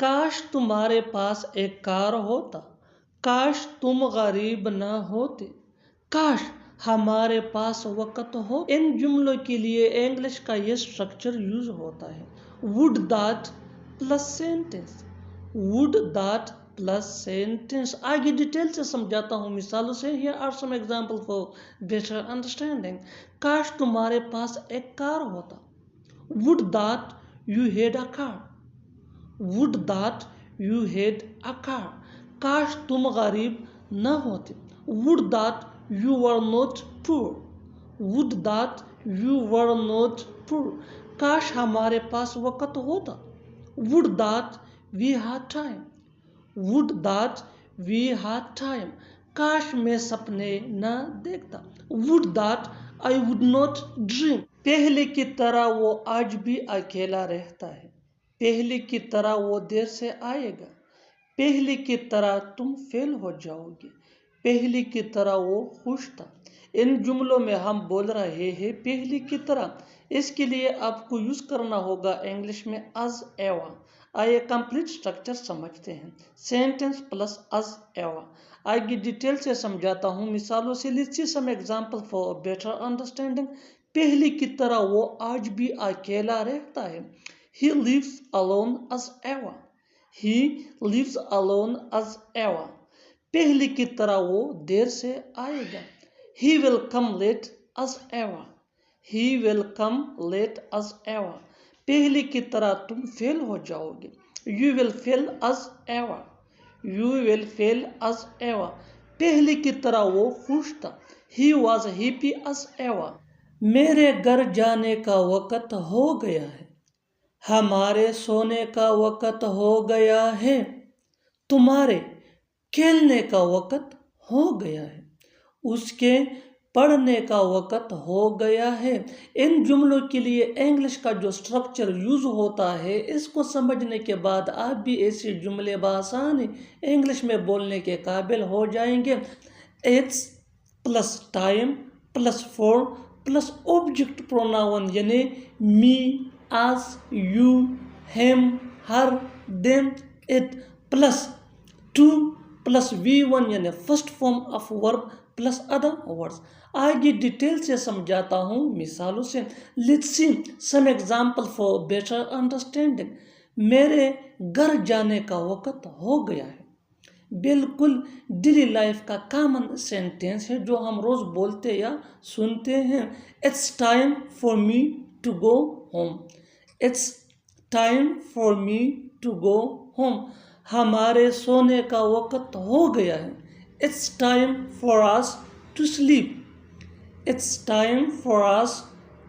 काश तुम्हारे पास एक कार होता, काश तुम गरीब न होते, काश हमारे पास वक्त हो। इन जुमलों के लिए इंग्लिश का ये स्ट्रक्चर यूज होता है, would that plus sentence, would that plus sentence. आगे डिटेल से समझाता हूँ मिसालों से। Here are some example for better understanding. काश तुम्हारे पास एक कार होता, would that you had a car, would that you had a car. काश तुम गरीब न होते, would that you were not poor, would that you were not poor। काश हमारे पास वक्त होता, would that we had time, would that we had time। काश मैं सपने न देखता, would that I would not dream। पहले की तरह वो आज भी अकेला रहता है, पहले की तरह वो देर से आएगा, पहले की तरह तुम फेल हो जाओगे, पहले की तरह वो खुश था। इन जुमलों में हम बोल रहे हैं पहले की तरह, इसके लिए आपको यूज करना होगा इंग्लिश में as ever। आइए कंप्लीट स्ट्रक्चर समझते हैं। Sentence plus as ever। आगे डिटेल से समझाता हूँ मिसालों से। Let's see some example for better understanding. पहले की तरह वो आज भी अकेला रहता है, he lives alone as ever, he lives alone as ever। पहले की तरह वो देर से आएगा, he will come late as ever, he will come late as ever। पहले की तरह तुम फेल हो जाओगे, you will fail as ever, you will fail as ever। पहले की तरह वो खुश था, he was happy as ever। मेरे घर जाने का वक्त हो गया है, हमारे सोने का वक्त हो गया है, तुम्हारे खेलने का वक्त हो गया है, उसके पढ़ने का वक्त हो गया है। इन जुमलों के लिए इंग्लिश का जो स्ट्रक्चर यूज होता है, इसको समझने के बाद आप भी ऐसे जुमले बआसानी इंग्लिश में बोलने के काबिल हो जाएंगे। It's plus time plus for plus object pronoun यानी me, us, you, him, her, them, it plus to plus V1 यानी first form of verb plus other words. आगे डिटेल से समझाता हूँ मिसालों से। Let's see some example for better understanding. मेरे घर जाने का वक्त हो गया है, बिल्कुल डेली लाइफ का कॉमन सेंटेंस है जो हम रोज बोलते या सुनते हैं। It's time for me to go home, it's time for me to go home. हमारे सोने का वक्त हो गया है, it's time for us to sleep, it's time for us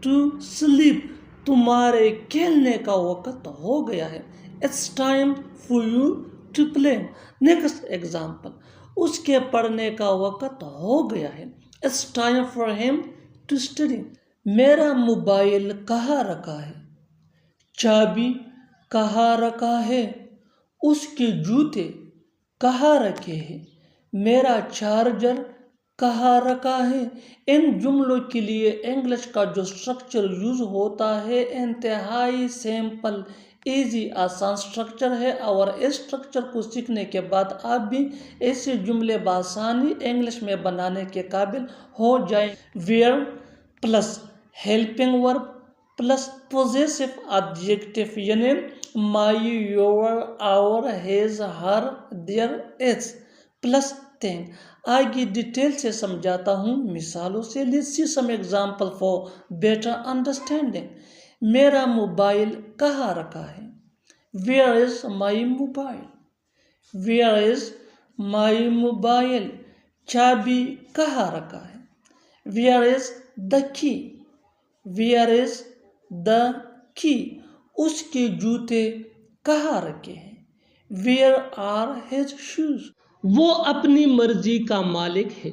to sleep. तुम्हारे खेलने का वक्त हो गया है, it's time for you to play. Next example, उसके पढ़ने का वक्त हो गया है, it's time for him to study. मेरा मोबाइल कहाँ रखा है, चाबी कहाँ रखा है, उसके जूते कहाँ रखे हैं, मेरा चार्जर कहाँ रखा है। इन जुमलों के लिए इंग्लिश का जो स्ट्रक्चर यूज होता है इंतहाई सिंपल इजी आसान स्ट्रक्चर है, और इस स्ट्रक्चर को सीखने के बाद आप भी ऐसे जुमले बासानी इंग्लिश में बनाने के काबिल हो जाए। Where plus helping verb plus possessive adjective यानी my, your, our, his, her, their, its plus thing. आगे डिटेल से समझाता हूँ मिसालों से। Let's see some example for better understanding. मेरा मोबाइल कहाँ रखा है, where is my mobile, where is my mobile. चाबी कहाँ रखा है, where is the key, where is the key. उसके जूते कहाँ रखे हैं, वेयर आर हिज शूज। वो अपनी मर्जी का मालिक है,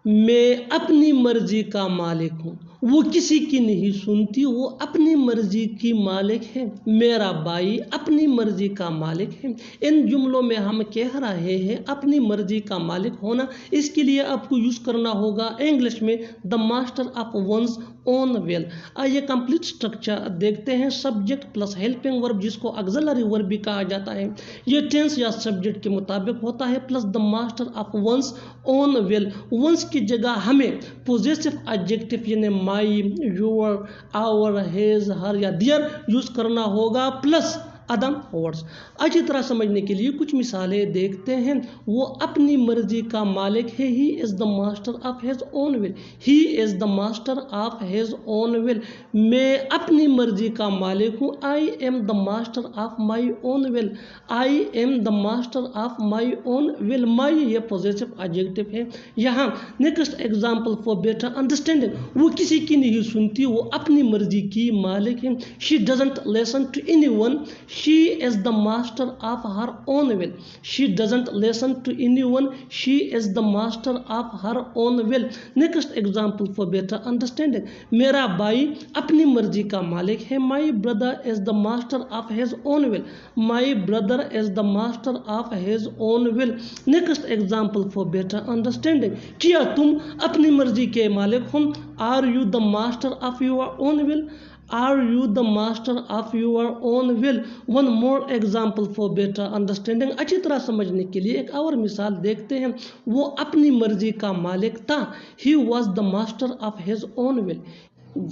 मैं अपनी मर्जी का मालिक हूँ, वो किसी की नहीं सुनती, वो अपनी मर्जी की मालिक है। मेरा भाई अपनी मर्जी का मालिक है। इन जुमलों में हम कह रहे हैं अपनी मर्जी का मालिक होना। इसके लिए आपको यूज़ करना होगा इंग्लिश में the master of one's own will. आइए कंप्लीट स्ट्रक्चर देखते हैं। सब्जेक्ट प्लस हेल्पिंग वर्ब, जिसको ऑक्सिलरी वर्ब भी कहा जाता है, ये टेंस या सब्जेक्ट के मुताबिक होता है, plus the master of one's own will. One's की जगह हमें पोजेसिव एडजेक्टिव यानी my, your, our, his, her या देयर यूज करना होगा, प्लस अदम वर्ड्स। अच्छी तरह समझने के लिए कुछ मिसालें देखते हैं। वो अपनी मर्जी का मालिक है। He is the master of his own will. He is the master of his own will. मैं अपनी मर्जी का मालिक हूँ। I am the master of my own will. I am the master of my own will. My ये positive adjective है। यहाँ next example for better understanding, वो किसी की नहीं सुनती, वो अपनी मर्जी की मालिक है। She doesn't listen to anyone. She is the master of her own will. She doesn't listen to anyone. She is the master of her own will. Next example for better understanding. मेरा भाई अपनी मर्जी का मालिक है। My brother is the master of his own will. My brother is the master of his own will. Next example for better understanding. क्या तुम अपनी मर्जी के मालिक हो? Are you the master of your own will? Are you the master of your own will? One more example for better understanding. अच्छी तरह समझने के लिए एक और मिसाल देखते हैं। वो अपनी मर्जी का मालिक था। He was the master of his own will.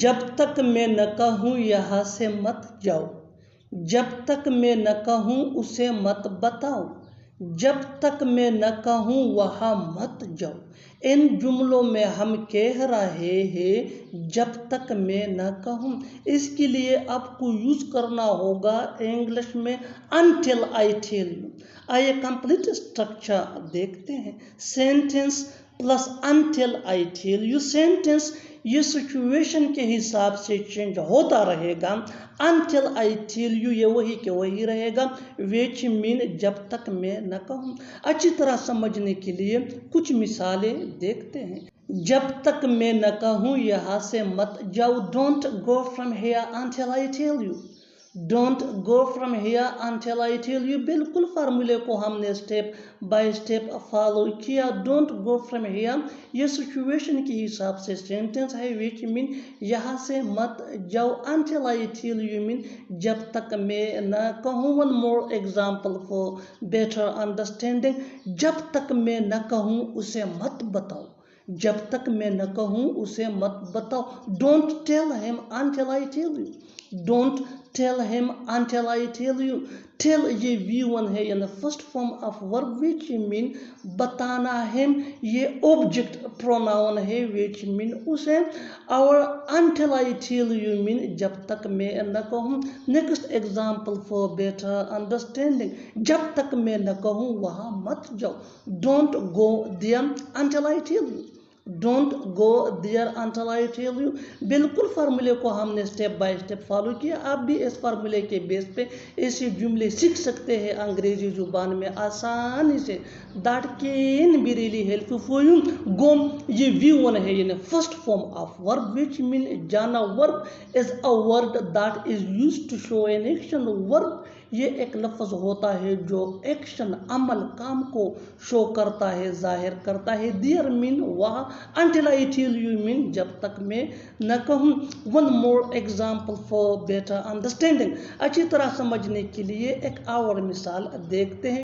जब तक मैं न कहूँ यहाँ से मत जाओ, जब तक मैं न कहूँ उसे मत बताओ, जब तक मैं न कहूँ वहाँ मत जाओ। इन जुमलों में हम कह रहे हैं जब तक मैं न कहूँ। इसके लिए आपको यूज़ करना होगा इंग्लिश में until I tell you। आइए कंप्लीट स्ट्रक्चर देखते हैं। Sentence plus until I tell you। Sentence ये सिचुएशन के हिसाब से चेंज होता रहेगा। until I tell you ये वही के वही रहेगा, which mean जब तक मैं न कहूँ। अच्छी तरह समझने के लिए कुछ मिसालें देखते हैं। जब तक मैं न कहूँ यहाँ से मत जाओ। Don't go from here until I tell you। Don't go from here until I tell you। बिल्कुल फार्मूले को हमने स्टेप बाय स्टेप फॉलो किया। Don't go from here ये सिचुएशन के हिसाब से सेंटेंस है, which mean यहाँ से मत जाओ। Until I tell you mean जब तक मैं न कहूँ। One more example for better understanding। जब तक मैं न कहूँ उसे मत बताओ, जब तक मैं न कहूँ उसे मत बताओ। Don't tell him until I tell you। Don't tell him until I tell you। Tell ये V1 है यानी first form of verb, which mean बताना। him ये ऑब्जेक्ट प्रोनाउन है, which mean उसे। और until I tell you mean जब तक मैं न कहूँ। Next example for better understanding, जब तक मैं न कहूँ वहाँ मत जाओ। Don't go there until I tell you। Don't go there until I tell you। बिल्कुल फार्मूले को हमने स्टेप बाय स्टेप फॉलो किया। आप भी इस फार्मूले के बेस पे ऐसे जुमले सीख सकते हैं अंग्रेजी जुबान में आसानी से। That can be really helpful for you। Go ये V1 है यानी first form of verb, which mean जाना। Verb is a word that is used to show an action। Verb ये एक लफ्ज़ होता है जो एक्शन अमल काम को शो करता है, जाहिर करता है। देयर मीन वहाँ। until I tell you mean जब तक मैं न कहूँ। One more example for better understanding. अच्छी तरह समझने के लिए एक और मिसाल देखते हैं।